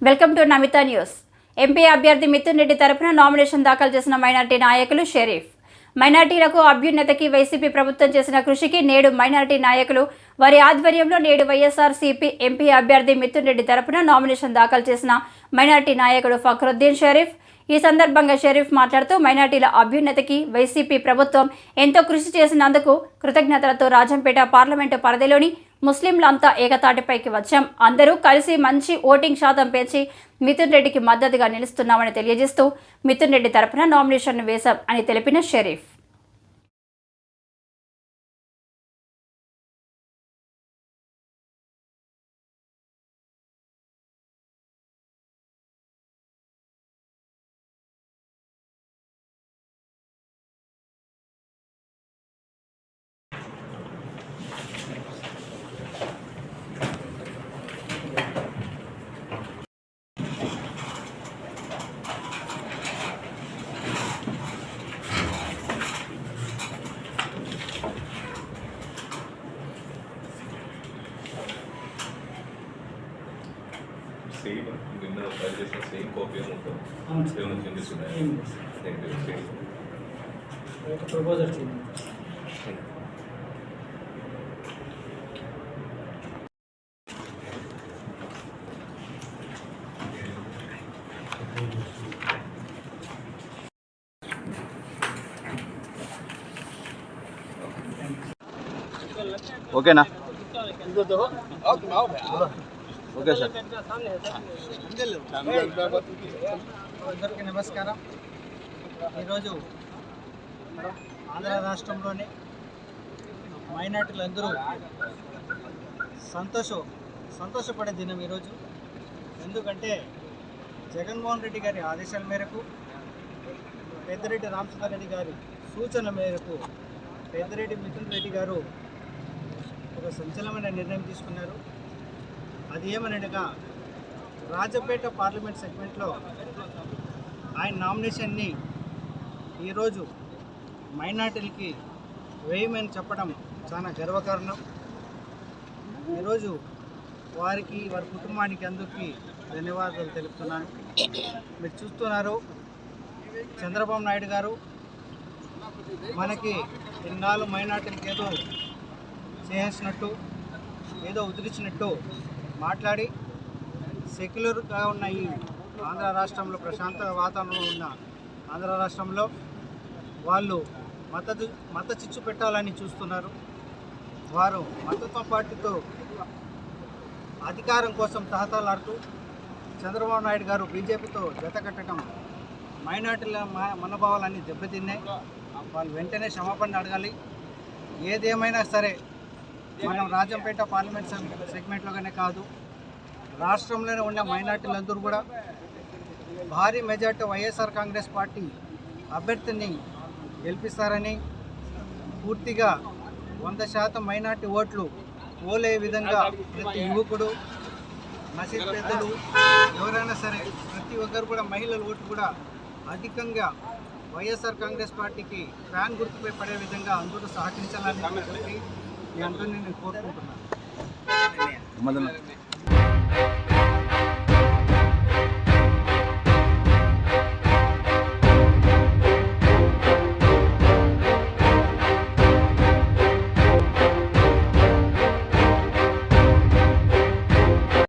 Welcome to Namitha news. MP అభ్యర్థి మిథున్ రెడ్డి తరపున nomination దాఖలు చేసిన మైనార్టీ నాయకులు షరీఫ్. మైనార్టీలకు అభ్యున్నతికి వైసీపీ ప్రభుత్వం చేసిన కృషికి నేడు మైనార్టీ నాయకులు వారి ఆధ్వర్యంలో నేడు వైఎస్ఆర్సీపీ ఎంపీ అభ్యర్థి మిథున్ రెడ్డి తరపున నామినేషన్ దాఖలు చేసిన మైనార్టీ నాయకుడు ఫక్రుద్దీన్ షరీఫ్. ఈ సందర్భంగా షరీఫ్ మాట్లాడుతూ మైనార్టీల అభ్యున్నతికి వైసీపీ ప్రభుత్వం ఎంతో కృషి చేసినందుకు కృతజ్ఞతలతో రాజంపేట పార్లమెంటు పరిధిలోని ముస్లింలంతా ఏకతాటిపైకి వచ్చాం. అందరూ కలిసి మంచి ఓటింగ్ శాతం పెంచి మిథున్ రెడ్డికి మద్దతుగా నిలుస్తున్నామని తెలియజేస్తూ మిథున్ రెడ్డి తరపున నామినేషన్ వేశాం అని తెలిపిన షరీఫ్. సేమ్ నిన్న ఫైల్ చేసిన సేమ్ కాపీ ఉంటుంది. ఏమైనా చేంజెస్ ఉన్నాయా? ఒక ప్రపోజల్ చేయండి. ఓకేనా? Okay sir. అందరికీ నమస్కారం. ఈరోజు ఆంధ్ర రాష్ట్రంలోని మైనార్టీలందరూ సంతోషపడే దినం ఈరోజు. ఎందుకంటే జగన్మోహన్ రెడ్డి గారి ఆదేశాల మేరకు, పెద్దిరెడ్డి రామచంద్రారెడ్డి గారి సూచన మేరకు పెద్దిరెడ్డి మిథున్ రెడ్డి గారు ఒక సంచలనమైన నిర్ణయం తీసుకున్నారు. అది ఏమనగా రాజంపేట పార్లమెంట్ సెగ్మెంట్లో ఆయన నామినేషన్ని ఈరోజు మైనార్టీలకి వేయమని చెప్పడం చాలా గర్వకారణం. ఈరోజు వారికి, వారి కుటుంబానికి అందరికీ ధన్యవాదాలు తెలుపుతున్నాను. మీరు చూస్తున్నారు, చంద్రబాబు నాయుడు గారు మనకి ఇన్నాళ్ళు మైనార్టీలకి ఏదో చేసినట్టు, ఏదో ఉదిరించినట్టు మాట్లాడి సెక్యులర్గా ఉన్న ఈ ఆంధ్ర రాష్ట్రంలో, ప్రశాంత వాతావరణంలో ఉన్న ఆంధ్ర రాష్ట్రంలో వాళ్ళు మత చిచ్చు పెట్టాలని చూస్తున్నారు. వారు మతత్వ పార్టీతో అధికారం కోసం తహతలాడుతూ చంద్రబాబు నాయుడు గారు బీజేపీతో జత కట్టడం మైనార్టీల మనోభావాలన్నీ దెబ్బతిన్నాయి. వాళ్ళు వెంటనే క్షమాపణ అడగాలి. ఏదేమైనా సరే మనం రాజంపేట పార్లమెంట్ సెగ్మెంట్లోనే కాదు, రాష్ట్రంలోనే ఉన్న మైనార్టీలందరూ కూడా భారీ మెజార్టీ వైఎస్ఆర్ కాంగ్రెస్ పార్టీ అభ్యర్థిని గెలిపిస్తారని, పూర్తిగా 100% మైనార్టీ ఓట్లు ఓలే విధంగా ప్రతి యువకుడు, మసీద్ పెద్దలు, ఎవరైనా సరే ప్రతి ఒక్కరు కూడా, మహిళల ఓట్లు కూడా అధికంగా వైఎస్ఆర్ కాంగ్రెస్ పార్టీకి ఫ్యాన్ గుర్తుపై పడే విధంగా అందరూ సహకరించాలని చెప్పి మీ అందరినీ నేను కోరుకుంటున్నాను.